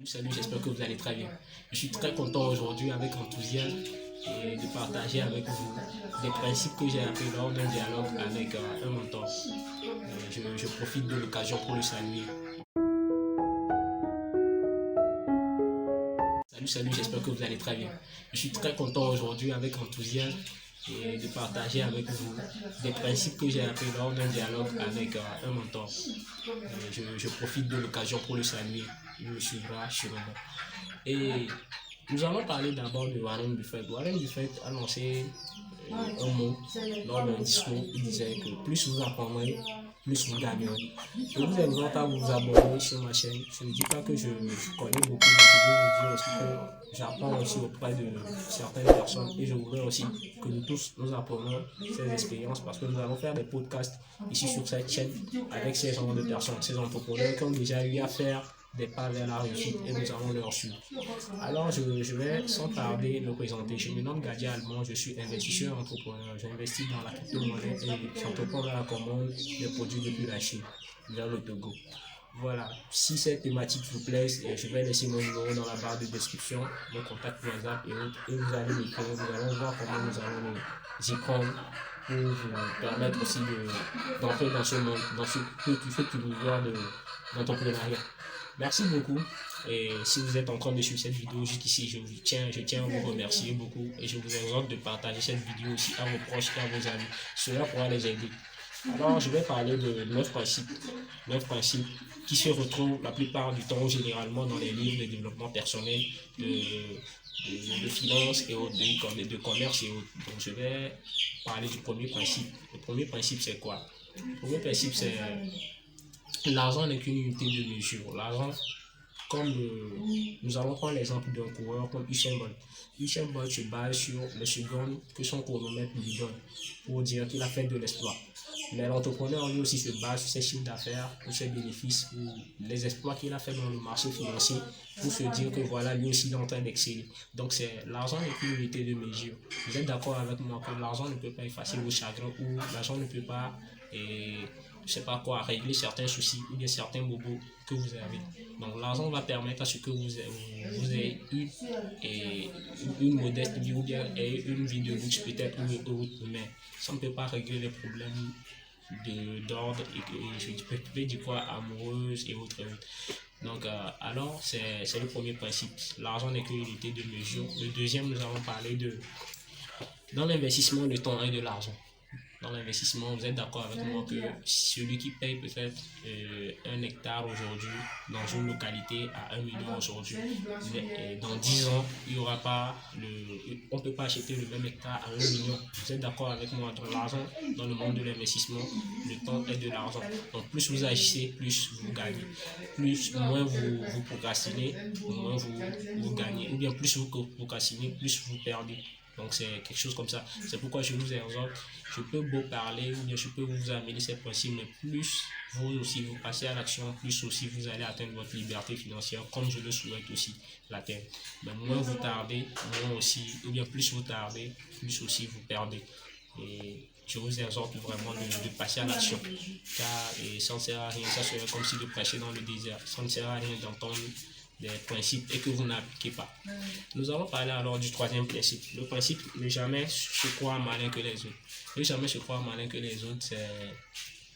Salut, j'espère que vous allez très bien. Je suis très content aujourd'hui avec enthousiasme et de partager avec vous des principes que j'ai appris lors d'un dialogue avec un mentor. Je profite de l'occasion pour le saluer. Salut, j'espère que vous allez très bien. Je suis très content aujourd'hui avec enthousiasme et de partager avec vous des principes que j'ai appris lors d'un dialogue avec un mentor. Je profite de l'occasion pour le saluer. Il me suivra sûrement. Et nous allons parler d'abord de Warren Buffett. Warren Buffett a lancé un mot lors d'un discours. Il disait que plus vous apprendrez, plus vous gagnerez. Je vous invite à vous abonner sur ma chaîne. Je ne dis pas que je connais beaucoup, mais je veux vous dire aussi que j'apprends aussi auprès de certaines personnes et je voudrais aussi que nous tous nous apprenions ces expériences parce que nous allons faire des podcasts ici sur cette chaîne avec ces genres de personnes, ces entrepreneurs qui ont déjà eu à faire des pas vers la réussite et nous allons leur suivre. Alors, je vais sans tarder me présenter. Je me nomme Gadi Allemand, je suis investisseur entrepreneur. J'investis dans la crypto-monnaie et j'entreprends dans la commande des produits depuis la Chine vers le Togo. Voilà, si cette thématique vous plaît, je vais laisser mon numéro dans la barre de description, mon contact WhatsApp et autres, et vous allez m'écrire, nous allons voir comment nous allons nous y prendre pour vous permettre aussi d'entrer dans ce monde, dans ce univers d'entrepreneuriat. Merci beaucoup. Et si vous êtes en train de suivre cette vidéo jusqu'ici, je tiens à vous remercier beaucoup et je vous exhorte de partager cette vidéo aussi à vos proches et à vos amis. Cela pourra les aider. Alors, je vais parler de 9 principes. 9 principes qui se retrouvent la plupart du temps généralement dans les livres de développement personnel, de finances et autres, de commerce et autres. Donc, je vais parler du premier principe. Le premier principe, c'est quoi? Le premier principe, c'est l'argent n'est qu'une unité de mesure. L'argent, nous allons prendre l'exemple d'un coureur comme Usain Bolt. Usain Bolt se base sur les secondes que son chronomètre lui donne pour dire qu'il a fait de l'exploit. Mais l'entrepreneur lui aussi se base sur ses chiffres d'affaires, sur ses bénéfices, ou les exploits qu'il a fait dans le marché financier pour se dire que voilà, lui aussi il est en train d'exceller. Donc l'argent n'est qu'une unité de mesure. Vous êtes d'accord avec moi que l'argent ne peut pas effacer vos chagrins ou l'argent ne peut pas je sais pas quoi, régler certains soucis ou bien certains bobos que vous avez. Donc l'argent va permettre à ce que vous ayez une modeste vie ou bien une vie de luxe peut-être ou autre, mais ça ne peut pas régler les problèmes d'ordre et je peux dire quoi, amoureuse et autres. Donc alors c'est le premier principe. L'argent n'est qu'une unité de mesure. Le deuxième, nous allons parler dans l'investissement, le temps est de l'argent. Dans l'investissement, vous êtes d'accord avec moi que celui qui paye peut-être 1 hectare aujourd'hui dans une localité à 1 million aujourd'hui, dans 10 ans, il y aura pas on ne peut pas acheter le même hectare à 1 million. Vous êtes d'accord avec moi? Dans l'argent, dans le monde de l'investissement, le temps est de l'argent. Donc plus vous agissez, plus vous gagnez. Moins vous procrastinez, moins vous gagnez. Ou bien plus vous procrastinez, plus vous perdez. Donc c'est quelque chose comme ça. C'est pourquoi je vous exhorte. Je peux beau parler ou bien je peux vous amener ces principes, mais plus vous aussi vous passez à l'action, plus aussi vous allez atteindre votre liberté financière, comme je le souhaite aussi l'atteindre. Mais moins vous tardez, moins aussi, ou bien plus vous tardez, plus aussi vous perdez. Et je vous exhorte vraiment de passer à l'action, car ça ne sert à rien, ça serait comme si de prêcher dans le désert. Ça ne sert à rien d'entendre des principes et que vous n'appliquez pas. Nous allons parler alors du troisième principe. Le principe, ne jamais se croire malin que les autres. Ne jamais se croire malin que les autres,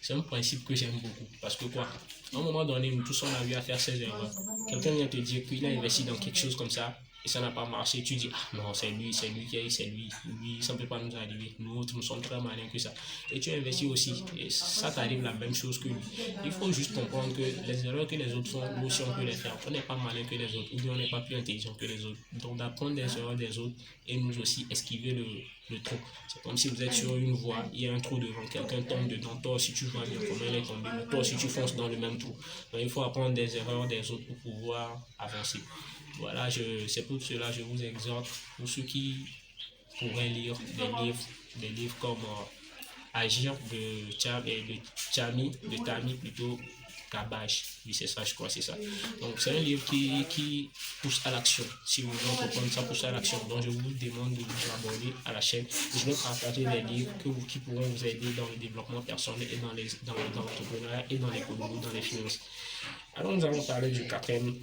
c'est un principe que j'aime beaucoup. Parce que quoi, à un moment donné, nous tous on a eu à faire ces erreurs. Quelqu'un vient te dire qu'il a investi dans quelque chose comme ça et ça n'a pas marché. Tu dis, ah non, c'est lui, ça ne peut pas nous arriver. Nous autres, nous sommes très malins que ça. Et tu investis aussi et ça t'arrive la même chose que lui. Il faut juste comprendre que les erreurs que les autres font, nous aussi on peut les faire. On n'est pas malin que les autres ou bien on n'est pas plus intelligent que les autres. Donc d'apprendre des erreurs des autres et nous aussi esquiver le trou. C'est comme si vous êtes sur une voie, il y a un trou devant, quelqu'un tombe dedans, toi aussi tu vois bien comment il est tombé, mais toi aussi tu fonces dans le même trou. Donc il faut apprendre des erreurs des autres pour pouvoir avancer. Voilà, c'est pour cela que je vous exhorte, pour ceux qui pourraient lire des livres comme Agir de Tami plutôt Cabage. Oui, c'est ça, je crois, c'est ça. Donc, c'est un livre qui pousse à l'action. Si vous voulez comprendre, ça pousse à l'action. Donc, je vous demande de vous abonner à la chaîne. Je vais partager des livres qui pourront vous aider dans le développement personnel et dans l'entrepreneuriat et dans l'économie, dans les finances. Alors nous allons parler du quatrième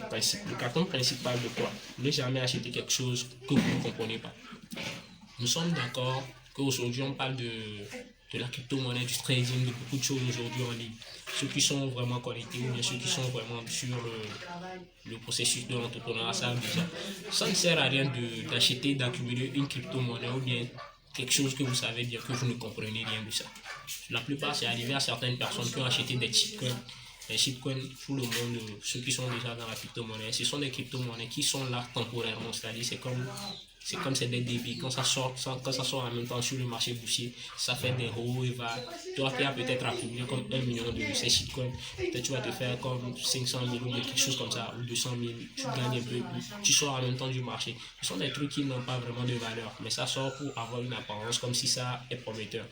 principe. Le quatrième principe parle de quoi? Ne jamais acheter quelque chose que vous ne comprenez pas. Nous sommes d'accord qu'aujourd'hui on parle de la crypto-monnaie, du trading, de beaucoup de choses aujourd'hui en ligne. Ceux qui sont vraiment connectés ou bien ceux qui sont vraiment sur le processus de l'entrepreneuriat savent déjà. Ça ne sert à rien d'acheter, d'accumuler une crypto-monnaie ou bien quelque chose que vous savez bien que vous ne comprenez rien de ça. La plupart, c'est arrivé à certaines personnes qui ont acheté des shitcoins. Les shitcoins, tout le monde, ceux qui sont déjà dans la crypto-monnaie, ce sont des crypto-monnaies qui sont là temporairement. C'est-à-dire, c'est des débits. Quand ça sort en même temps sur le marché boursier, ça fait des hauts et bas. Toi qui as peut-être accumulé comme 1 million de ces shitcoins, peut-être tu vas te faire comme 500 000 ou quelque chose comme ça, ou 200 000, tu gagnes un peu plus, tu sors en même temps du marché. Ce sont des trucs qui n'ont pas vraiment de valeur, mais ça sort pour avoir une apparence comme si ça est prometteur.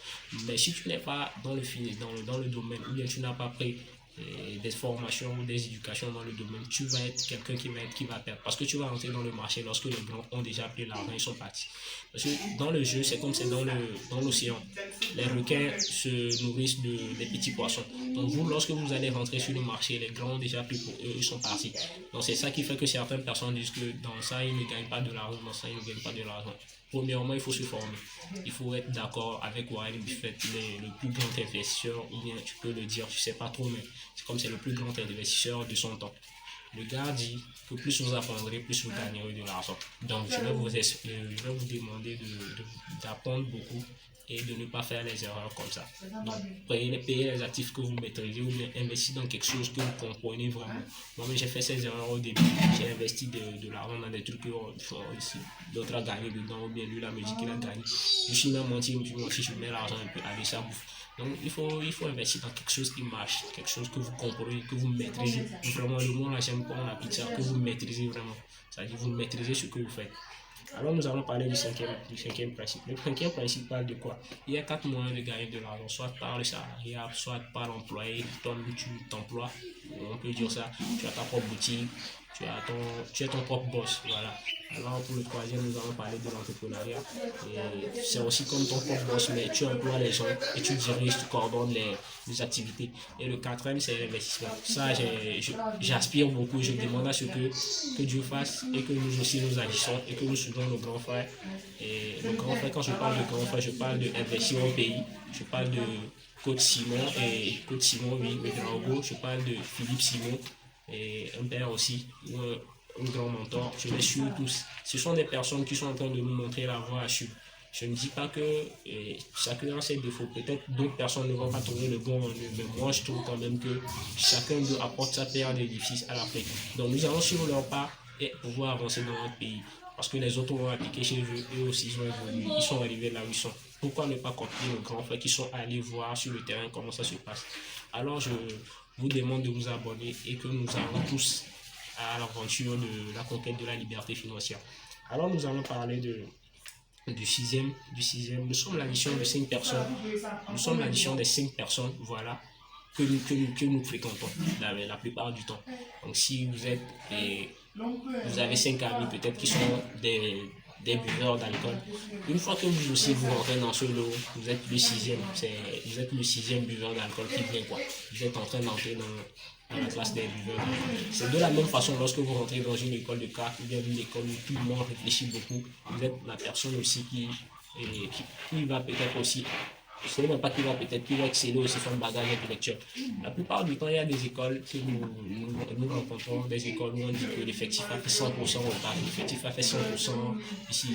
Mais si tu n'es pas dans le domaine, ou bien tu n'as pas pris des formations ou des éducations dans le domaine, tu vas être quelqu'un qui va perdre. Parce que tu vas rentrer dans le marché lorsque les grands ont déjà pris l'argent, ils sont partis. Parce que dans le jeu, c'est comme c'est dans l'océan. Les requins se nourrissent des petits poissons. Donc vous, lorsque vous allez rentrer sur le marché, les grands ont déjà pris pour eux, ils sont partis. Donc c'est ça qui fait que certaines personnes disent que dans ça, ils ne gagnent pas de l'argent, dans ça, ils ne gagnent pas de l'argent. Premièrement, il faut se former. Il faut être d'accord avec Warren Buffett, le plus grand investisseur, ou bien tu peux le dire, je ne sais pas trop, mais c'est comme c'est le plus grand investisseur de son temps. Le gars dit que plus vous apprendrez, plus vous gagnerez de l'argent. Donc, je vais vous demander d'apprendre beaucoup et de ne pas faire les erreurs comme ça. Donc, payez les actifs que vous maîtrisez ou bien investissez dans quelque chose que vous comprenez vraiment. Moi-même, j'ai fait ces erreurs au début. J'ai investi de l'argent dans des trucs que ici, d'autres ont gagné dedans, ou bien lui, la musique, il a gagné. Je suis même menti, je mets l'argent un peu, allez, ça bouffe. Donc, il faut investir dans quelque chose qui marche, quelque chose que vous comprenez, que vous maîtrisez. Vraiment, le mot là, j'aime pas, on applique ça, que vous maîtrisez vraiment. C'est-à-dire, vous maîtrisez ce que vous faites. Alors, nous allons parler du cinquième principe. Le cinquième principe parle de quoi? Il y a 4 moyens de gagner de l'argent, soit par le salariat, soit par l'employé, toi-même tu t'emploies, on peut dire ça, tu as ta propre boutique, tu es ton propre boss, voilà. Alors pour le troisième, nous allons parler de l'entrepreneuriat. C'est aussi comme ton propre boss, mais tu emploies les gens et tu diriges, tu coordonnes les activités. Et le quatrième, c'est l'investissement. Ça, j'aspire beaucoup, je demande à ce que Dieu fasse et que nous aussi nous agissons et que nous suivons nos grands frères. Et le grand frère, quand je parle de grand frère, je parle d'investir au pays, je parle de Coach Simon, oui, le grand je parle de Philippe Simon, et un père aussi, un grand mentor. Je les suis tous. Ce sont des personnes qui sont en train de nous montrer la voie à suivre. Je ne dis pas que chacun a ses défauts. Peut-être d'autres personnes ne vont pas trouver le bon en eux, mais moi je trouve quand même que chacun doit apporter sa pierre d'édifice à l'Afrique. Donc nous allons suivre leur pas et pouvoir avancer dans notre pays. Parce que les autres vont appliquer chez eux, eux aussi ils ont évolué, ils sont arrivés là où ils sont. Pourquoi ne pas copier nos grands frères qui sont allés voir sur le terrain comment ça se passe? Alors je vous demande de vous abonner et que nous allons tous à l'aventure de la conquête de la liberté financière. Alors nous allons parler du sixième. Nous sommes l'addition de 5 personnes. Nous sommes l'addition des 5 personnes, voilà, que nous fréquentons la plupart du temps. Donc si vous avez 5 amis peut-être qui sont des buveurs d'alcool. Une fois que vous aussi vous rentrez dans ce lot, vous êtes le sixième buveur d'alcool qui vient quoi. Vous êtes en train d'entrer dans la classe des buveurs. C'est de la même façon lorsque vous rentrez dans une école de cartes ou bien une école où tout le monde réfléchit beaucoup, vous êtes la personne aussi qui va peut-être aussi. Je ne sais même pas qui va exceller aussi son bagage intellectuel. La plupart du temps, il y a des écoles que nous rencontrons, des écoles où on dit que l'effectif a fait 100% au Paris, l'effectif a fait 100% ici.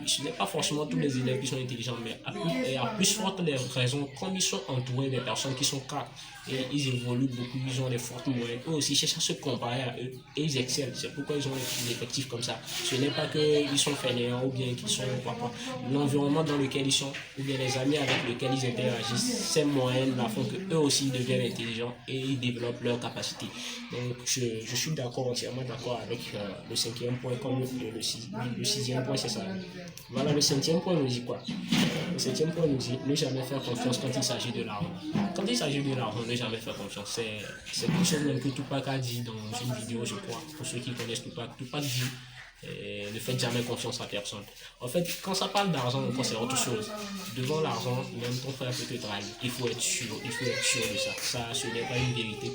Ce n'est pas forcément tous les élèves qui sont intelligents, mais à plus forte les raisons, comme ils sont entourés des personnes qui sont cadres et ils évoluent beaucoup, ils ont des fortes moyennes, eux aussi cherchent à se comparer à eux et ils excellent. C'est pourquoi ils ont des effectifs comme ça. Ce n'est pas qu'ils sont fainéants ou bien qu'ils sont quoi. L'environnement dans lequel ils sont ou bien les amis avec lesquels ils interagissent, ces moyennes font qu'eux aussi deviennent intelligents et ils développent leurs capacités. Donc je suis entièrement d'accord avec le cinquième point comme le sixième point, c'est ça. Voilà, le septième point nous dit quoi? Le septième point nous dit ne jamais faire confiance quand il s'agit de l'argent. Quand il s'agit de l'argent, ne jamais faire confiance. C'est quelque chose même que Tupac a dit dans une vidéo, je crois, pour ceux qui connaissent Tupac. Tupac dit Ne faites jamais confiance à personne. En fait, quand ça parle d'argent, c'est autre chose. Devant l'argent, même ton frère peut te trahir. Il faut être sûr de ça. Ça, ce n'est pas une vérité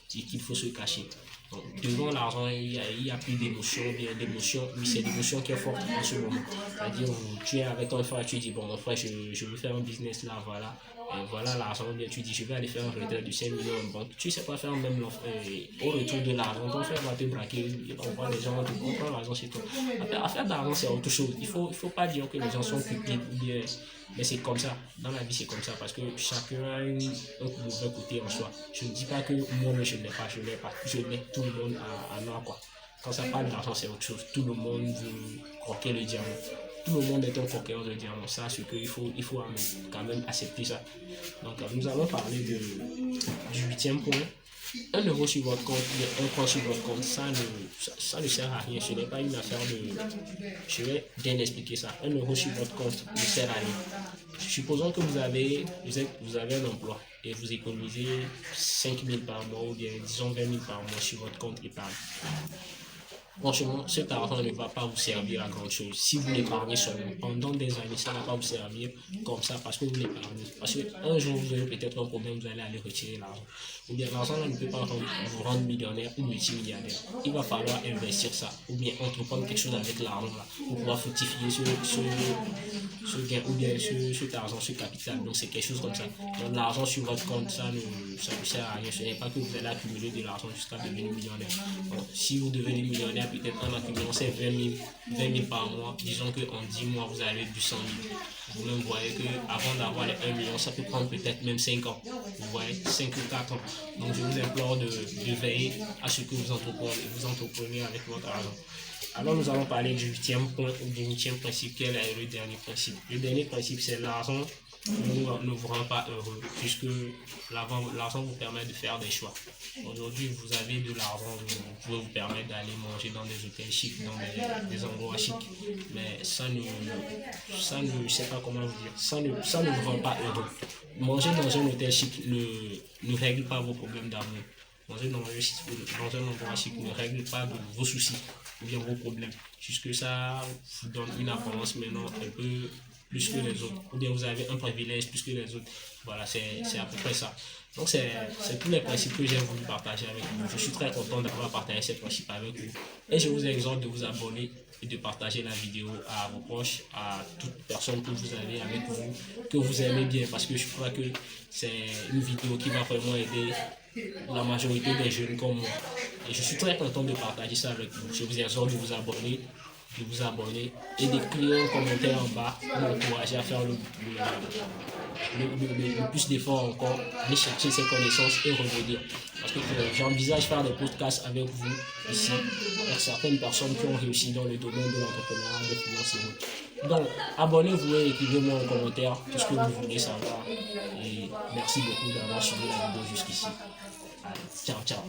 qu'il faut se cacher. Donc, devant l'argent, il y a plus d'émotion, oui, c'est l'émotion qui est forte en ce moment. C'est-à-dire, tu es avec ton frère, tu dis, bon, mon frère, je veux faire un business là, voilà. Et voilà l'argent, bien tu dis, je vais aller faire un retrait de 5 millions en banque. Tu ne sais pas faire même au retour de l'argent. Ton frère va te braquer, il va voir les gens, tu comprends l'argent chez toi. Affaire d'argent, c'est autre chose. Il faut pas dire que les gens sont cupides ou bien. Mais c'est comme ça. Dans la vie, c'est comme ça. Parce que chacun a un mauvais côté en soi. Je ne dis pas que moi, je ne l'ai pas. Je l'ai tout le monde à moi, quoi. Quand ça parle d'argent, c'est autre chose. Tout le monde veut croquer le diamant. Tout le monde est un croqueur de diamant. Ça, c'est qu'il faut quand même accepter ça. Donc, nous allons parler du 8e point. 1 euro sur votre compte, un point sur votre compte, ça ne sert à rien. Ce n'est pas une affaire de. Je vais bien expliquer ça. 1 euro sur votre compte ne sert à rien. Supposons que vous avez un emploi et vous économisez 5 000 par mois ou bien disons 20 000 par mois sur votre compte épargne. Franchement, cet argent ne va pas vous servir à grand chose. Si vous l'épargnez seulement pendant des années, ça ne va pas vous servir comme ça parce que vous l'épargnez. Parce qu'un jour, vous avez peut-être un problème, vous allez aller retirer l'argent. Ou bien l'argent ne peut pas vous rendre millionnaire ou multimilliardaire. Il va falloir investir ça. Ou bien entreprendre quelque chose avec l'argent là pour pouvoir fructifier ce gain ou bien cet argent, ce capital. Donc c'est quelque chose comme ça. Donc l'argent sur votre compte, ça ne sert à rien. Ce n'est pas que vous allez accumuler de l'argent jusqu'à devenir millionnaire. Donc, si vous devenez millionnaire, peut-être en accumulant ces 20 000 par mois, disons qu'en 10 mois, vous avez du 100 000. Vous-même voyez qu'avant d'avoir les 1 million, ça peut prendre peut-être même 5 ans. Vous voyez, 5 ou 4 ans. Donc je vous implore de veiller à ce que vous entreprenez avec votre argent. Alors nous allons parler du 8e point ou du 8e principe, quel est le dernier principe. Le dernier principe, c'est l'argent ne vous rend pas heureux, puisque l'argent vous permet de faire des choix. Aujourd'hui, vous avez de l'argent, vous pouvez vous permettre d'aller manger dans des hôtels chics, dans des endroits chics, mais ça ne, je sais pas comment vous dire, ça ne vous rend pas heureux. Manger dans un hôtel chic ne règle pas vos problèmes d'amour. Manger dans un endroit chic ne règle pas vos soucis ou bien vos problèmes, puisque ça vous donne une apparence maintenant un peu plus que les autres, ou bien vous avez un privilège plus que les autres. Voilà, c'est à peu près ça. Donc c'est tous les principes que j'ai voulu partager avec vous. Je suis très content d'avoir partagé ces principes avec vous. Et je vous exhorte de vous abonner et de partager la vidéo à vos proches, à toute personne que vous avez avec vous, que vous aimez bien, parce que je crois que c'est une vidéo qui va vraiment aider la majorité des jeunes comme moi. Et je suis très content de partager ça avec vous. Je vous exhorte de vous abonner et d'écrire un commentaire en bas pour m'encourager à faire le plus d'efforts encore, aller chercher ces connaissances et revenir. Parce que j'envisage faire des podcasts avec vous ici, avec certaines personnes qui ont réussi dans le domaine de l'entrepreneuriat, des finances et autres. Donc, abonnez-vous et écrivez-moi en commentaire tout ce que vous voulez savoir. Et merci beaucoup d'avoir suivi la vidéo jusqu'ici. Allez, ciao, ciao.